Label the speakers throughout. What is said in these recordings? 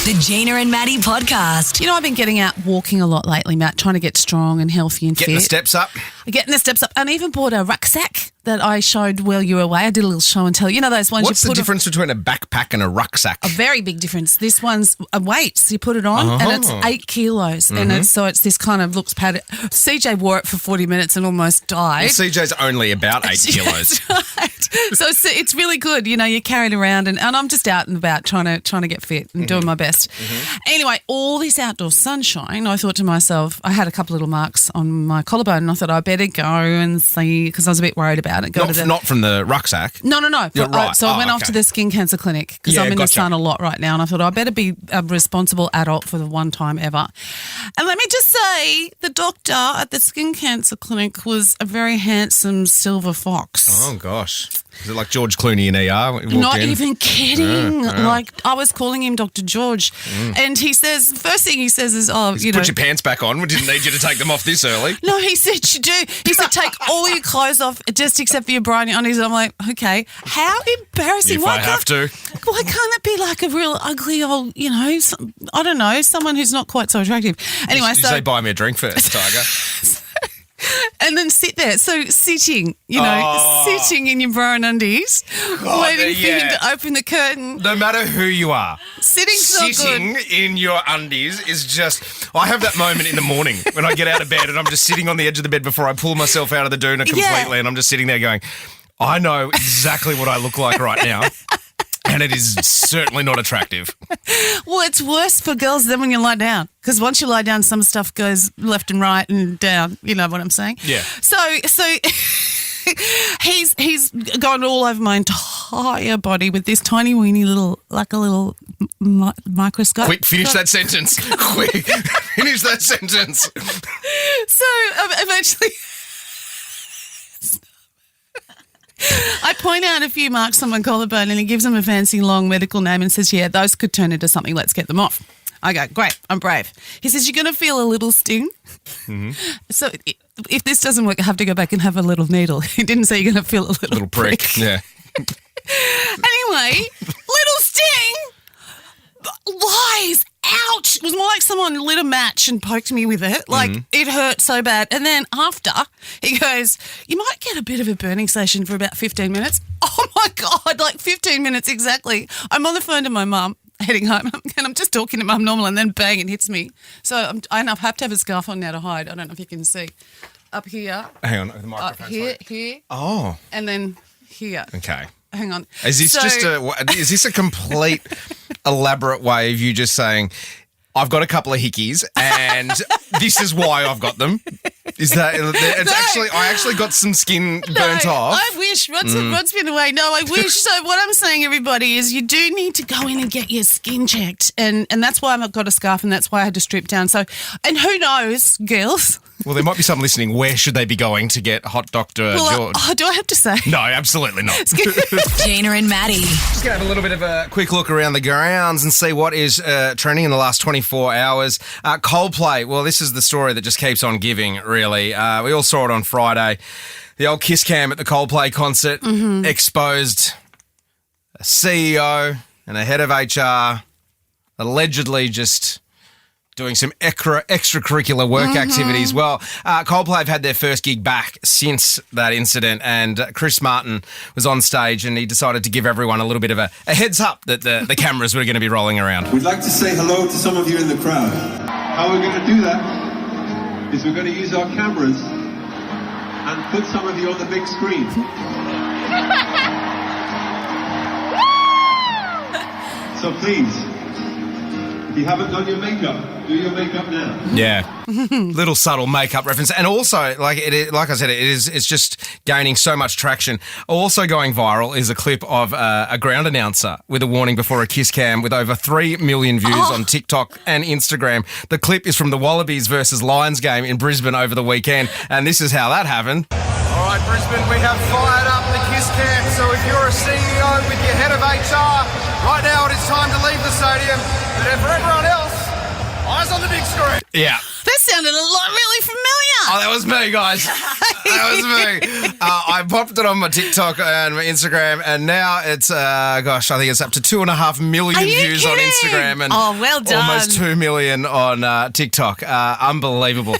Speaker 1: The Gina and Maddie podcast.
Speaker 2: You know, I've been getting out walking a lot lately, Matt, trying to get strong and healthy and fit.
Speaker 3: Getting the steps up.
Speaker 2: Getting the steps up. And even bought a rucksack that I showed while you were away. I did a little show and tell. You know those ones
Speaker 3: What's
Speaker 2: you put
Speaker 3: the difference between a backpack and a rucksack?
Speaker 2: A very big difference. This one's a weight. So you put it on and it's 8 kilos. And it's this kind of looks padded. CJ wore it for 40 minutes and almost died.
Speaker 3: Well, CJ's only about 8 kilos.
Speaker 2: That's right. So it's really good. You know, you carry it around and I'm just out and about trying to get fit and doing my best. Anyway, all this outdoor sunshine, I thought to myself, I had a couple of little marks on my collarbone and I thought I better go and see, because I was a bit worried about it.
Speaker 3: Not from the rucksack?
Speaker 2: No.
Speaker 3: You're right.
Speaker 2: So I went off to the skin cancer clinic because I'm in the sun a lot right now and I thought I better be a responsible adult for the one time ever. And let me just say, the doctor at the skin cancer clinic was a very handsome silver fox.
Speaker 3: Oh, gosh. Is it like George Clooney in ER?
Speaker 2: Not even kidding. Like, I was calling him Dr. George. And he says, first thing he says is,
Speaker 3: put your pants back on. We didn't need you to take them off this early.
Speaker 2: No, he said you do. He said, take all your clothes off just except for your bra and your undies. I'm like, okay. How embarrassing.
Speaker 3: If I have to.
Speaker 2: Why can't it be like a real ugly old, I don't know, someone who's not quite so attractive. Anyway,
Speaker 3: Did you say buy me a drink first, Tiger?
Speaker 2: And then sit there. So sitting, sitting in your bra and undies, waiting for him to open the curtain.
Speaker 3: No matter who you are,
Speaker 2: sitting
Speaker 3: in your undies is just... I have that moment in the morning when I get out of bed and I'm just sitting on the edge of the bed before I pull myself out of the doona completely and I'm just sitting there going, I know exactly what I look like right now. And it is certainly not attractive.
Speaker 2: Well, it's worse for girls than when you lie down. Because once you lie down, some stuff goes left and right and down. You know what I'm saying?
Speaker 3: Yeah.
Speaker 2: So he's gone all over my entire body with this tiny weeny little, like a little microscope.
Speaker 3: Quick, finish that sentence. Quick, finish that sentence.
Speaker 2: So eventually... I point out a few marks on my collarbone and he gives them a fancy long medical name and says, yeah, those could turn into something. Let's get them off. I go, great, I'm brave. He says, you're going to feel a little sting. So if this doesn't work, I have to go back and have a little needle. He didn't say you're going to feel a little prick.
Speaker 3: Yeah.
Speaker 2: Anyway, little sting, lies, ouch. It was more like someone lit a match and poked me with it. Like, it hurt so bad. And then after, he goes, you might get a bit of a burning session for about 15 minutes. Oh, my God, like 15 minutes exactly. I'm on the phone to my mum heading home and I'm just talking to mum normal and then bang, it hits me. So I have to have a scarf on now to hide. I don't know if you can see. Up here.
Speaker 3: Hang on, the microphone's
Speaker 2: here.
Speaker 3: Oh.
Speaker 2: And then here.
Speaker 3: Okay.
Speaker 2: Hang on.
Speaker 3: Is this a complete elaborate way of you just saying, I've got a couple of hickeys and this is why I've got them? Is that I actually got some skin burnt off.
Speaker 2: I wish Rod's been away. No, I wish. So what I'm saying, everybody, is you do need to go in and get your skin checked, and that's why I've got a scarf, and that's why I had to strip down. So, and who knows, girls?
Speaker 3: Well, there might be some listening. Where should they be going to get Hot Dr. George?
Speaker 2: Do I have to say?
Speaker 3: No, absolutely not.
Speaker 1: Gina and Maddie.
Speaker 3: Just going to have a little bit of a quick look around the grounds and see what is trending in the last 24 hours. Coldplay. Well, this is the story that just keeps on giving, really. We all saw it on Friday. The old kiss cam at the Coldplay concert exposed a CEO and a head of HR allegedly just doing some extracurricular work activities. Well, Coldplay have had their first gig back since that incident, and Chris Martin was on stage and he decided to give everyone a little bit of a heads up that the cameras were going to be rolling around.
Speaker 4: We'd like to say hello to some of you in the crowd. How we're going to do that is we're going to use our cameras and put some of you on the big screen. So please, if you haven't done your makeup, do your makeup now.
Speaker 3: Yeah, little subtle makeup reference, and also like I said, it's just gaining so much traction. Also going viral is a clip of a ground announcer with a warning before a kiss cam with over 3 million views on TikTok and Instagram. The clip is from the Wallabies versus Lions game in Brisbane over the weekend, and this is how that happened. All right, Brisbane, we have fired up the kiss cam. So if you're a CEO with your head of HR, right now it is time to leave the stadium. But for everyone else, I us on the big screen. Yeah.
Speaker 2: That sounded really familiar.
Speaker 3: Oh, that was me, guys. That was me. I popped it on my TikTok and my Instagram, and now it's, I think it's up to 2.5 million views on Instagram and
Speaker 2: well done.
Speaker 3: almost 2 million on TikTok. Unbelievable.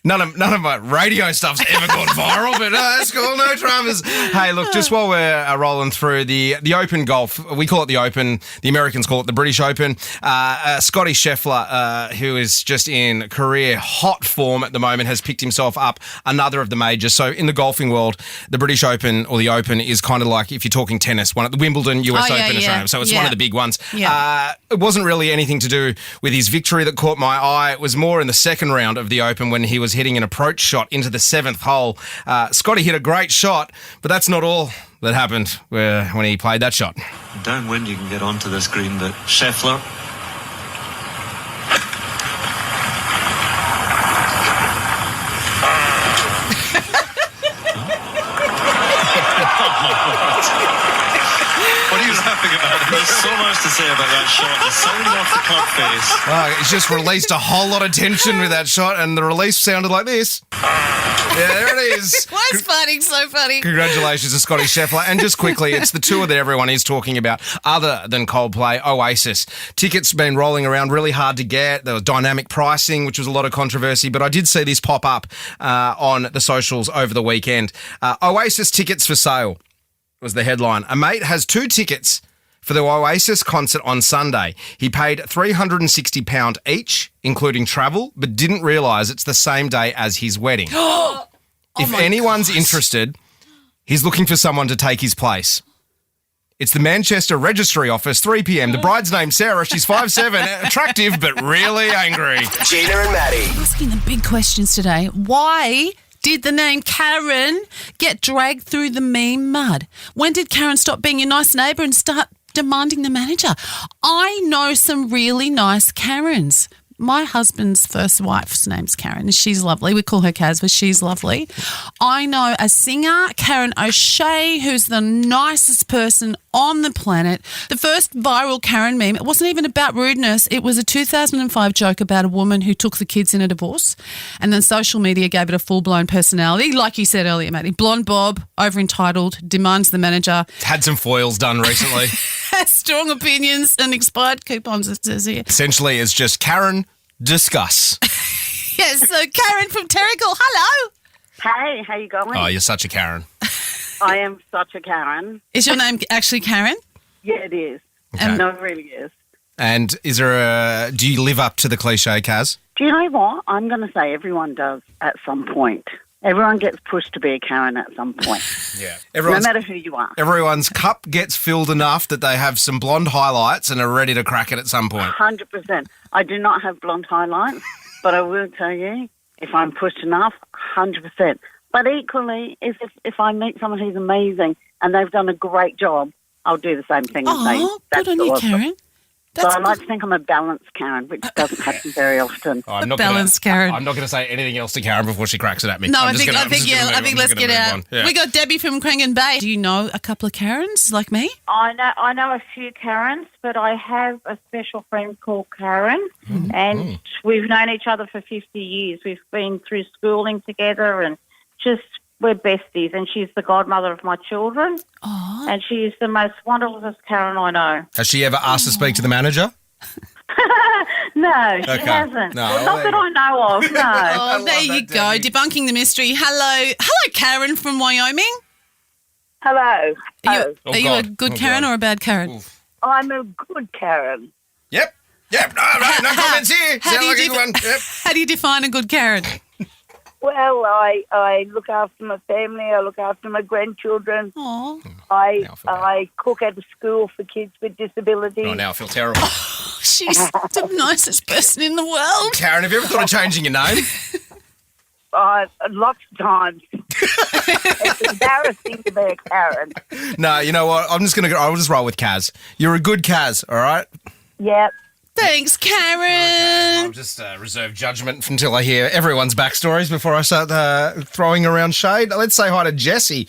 Speaker 3: None of my radio stuff's ever gone viral, but that's cool. No dramas. Hey, look, just while we're rolling through the Open Golf, we call it the Open. The Americans call it the British Open. Scotty Scheffler, who is just in career hot form at the moment, has picked himself up another of the majors. So in the golfing world, the British Open or the Open is kind of like, if you're talking tennis, one at the Wimbledon, US Open, Australia. So it's one of the big ones. Yeah. It wasn't really anything to do with his victory that caught my eye. It was more in the second round of the Open when he was hitting an approach shot into the 7th hole. Scotty hit a great shot, but that's not all that happened when he played that shot.
Speaker 5: Downwind, you can get onto this green, but Scheffler. What are you laughing about? There's so much to say about that shot. The sound off the club face.
Speaker 3: He's just released a whole lot of tension with that shot, and the release sounded like this. Yeah, there it is.
Speaker 2: What's funny? So funny.
Speaker 3: Congratulations to Scotty Scheffler. And just quickly, it's the tour that everyone is talking about other than Coldplay, Oasis. Tickets been rolling around, really hard to get. There was dynamic pricing, which was a lot of controversy, but I did see this pop up on the socials over the weekend. Oasis tickets for sale was the headline. A mate has 2 tickets for the Oasis concert on Sunday. He paid £360 each, including travel, but didn't realise it's the same day as his wedding. If anyone's interested, he's looking for someone to take his place. It's the Manchester Registry Office, 3 p.m. The bride's name's Sarah. She's 5'7", attractive but really angry.
Speaker 1: Gina and Maddie.
Speaker 2: Asking the big questions today. Why did the name Karen get dragged through the meme mud? When did Karen stop being your nice neighbour and start demanding the manager? I know some really nice Karens. My husband's first wife's name's Karen. She's lovely. We call her Kaz, but she's lovely. I know a singer, Karen O'Shea, who's the nicest person on the planet. The first viral Karen meme, it wasn't even about rudeness. It was a 2005 joke about a woman who took the kids in a divorce, and then social media gave it a full-blown personality. Like you said earlier, Matty, blonde Bob, over-entitled, demands the manager.
Speaker 3: Had some foils done recently.
Speaker 2: Has strong opinions and expired coupons, it says here.
Speaker 3: Essentially, it's just Karen, discuss.
Speaker 2: Yes, so Karen from Terrigal, hello.
Speaker 6: Hey, how you going?
Speaker 3: Oh, you're such a Karen.
Speaker 6: I am such a Karen.
Speaker 2: Is your name actually Karen?
Speaker 6: Yeah, it is.
Speaker 3: Okay.
Speaker 6: No, it really is.
Speaker 3: And is there do you live up to the cliche, Kaz?
Speaker 6: Do you know what? I'm going to say everyone does at some point. Everyone gets pushed to be a Karen at some point.
Speaker 3: Yeah.
Speaker 6: No matter who you are.
Speaker 3: Everyone's cup gets filled enough that they have some blonde highlights and are ready to crack it at some point.
Speaker 6: 100%. I do not have blonde highlights, but I will tell you, if I'm pushed enough, 100%. But equally, if I meet someone who's amazing and they've done a great job, I'll do the same thing and say,
Speaker 2: good on you,
Speaker 6: awesome.
Speaker 2: Karen.
Speaker 6: So I like to think I'm a balanced Karen, which doesn't happen very often.
Speaker 3: I'm not
Speaker 2: balanced Karen.
Speaker 3: I'm not going to say anything else to Karen before she cracks it at me.
Speaker 2: No,
Speaker 3: I
Speaker 2: think let's get out.
Speaker 3: Yeah.
Speaker 2: We got Debbie from Crangan Bay. Do you know a couple of Karens like me?
Speaker 7: I know a few Karens, but I have a special friend called Karen, and we've known each other for 50 years. We've been through schooling together, and we're besties, and she's the godmother of my children.
Speaker 2: Oh.
Speaker 7: And she's the most wonderful Karen I know.
Speaker 3: Has she ever asked to speak to the manager?
Speaker 7: No, she hasn't.
Speaker 3: No,
Speaker 7: well, not that I know of, no.
Speaker 2: Oh, there you go, debunking the mystery. Hello, Karen from Wyoming.
Speaker 6: Hello.
Speaker 2: Are you a good Karen or a bad Karen?
Speaker 3: Oof.
Speaker 6: I'm a good Karen.
Speaker 3: Yep. No comments here. Sound like a good one. Yep.
Speaker 2: How do you define a good Karen?
Speaker 6: Well, I look after my family. I look after my grandchildren.
Speaker 2: Oh,
Speaker 6: I cook at a school for kids with disabilities.
Speaker 3: Oh, now I feel terrible.
Speaker 2: she's the nicest person in the world.
Speaker 3: Karen, have you ever thought of changing your name?
Speaker 6: Lots of times. It's embarrassing to be a Karen.
Speaker 3: No, you know what? I'll just roll with Kaz. You're a good Kaz, all right?
Speaker 6: Yep.
Speaker 2: Thanks, Karen.
Speaker 3: I'll just reserve judgment until I hear everyone's backstories before I start throwing around shade. Let's say hi to Jesse.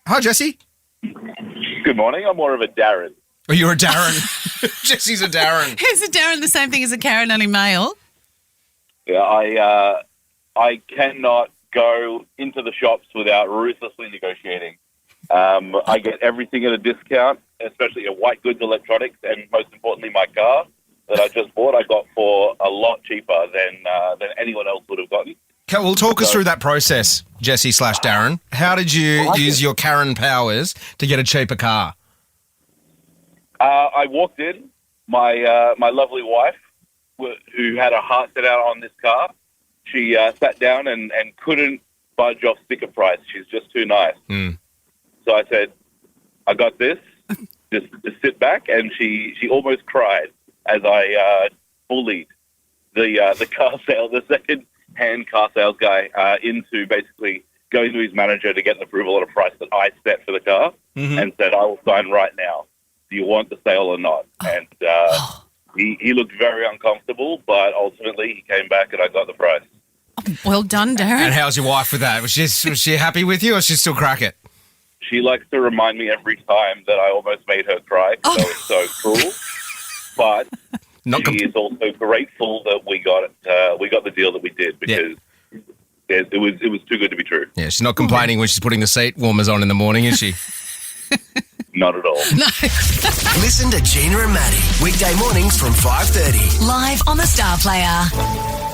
Speaker 3: Hi, Jesse.
Speaker 8: Good morning. I'm more of a Darren.
Speaker 3: Oh, you're a Darren. Jesse's a Darren.
Speaker 2: Is a Darren the same thing as a Karen, only male?
Speaker 8: Yeah, I cannot go into the shops without ruthlessly negotiating. I get everything at a discount, especially white goods, electronics, and most importantly, my car that I just bought. I got for a lot cheaper than anyone else would have gotten.
Speaker 3: Okay, well, talk us through that process, Jesse / Darren. How did you use your Karen powers to get a cheaper car?
Speaker 8: I walked in. My lovely wife, who had her heart set out on this car, she sat down and couldn't budge off sticker price. She's just too nice. So I said, I got this. Just sit back. And she almost cried as I bullied the car sale, the second-hand car sales guy into basically going to his manager to get an approval at a price that I set for the car and said, I will sign right now. Do you want the sale or not? And he looked very uncomfortable, but ultimately he came back and I got the price.
Speaker 2: Well done, Darren.
Speaker 3: And how's your wife with that? Was she happy with you or she still crack it?
Speaker 8: She likes to remind me every time that I almost made her cry, so it's so cruel. But she is also grateful that we got the deal that we did because it was too good to be true.
Speaker 3: Yeah, she's not complaining when she's putting the seat warmers on in the morning, is she?
Speaker 8: Not at all.
Speaker 2: No.
Speaker 1: Listen to Gina and Maddie weekday mornings from 5:30. Live on the Star Player.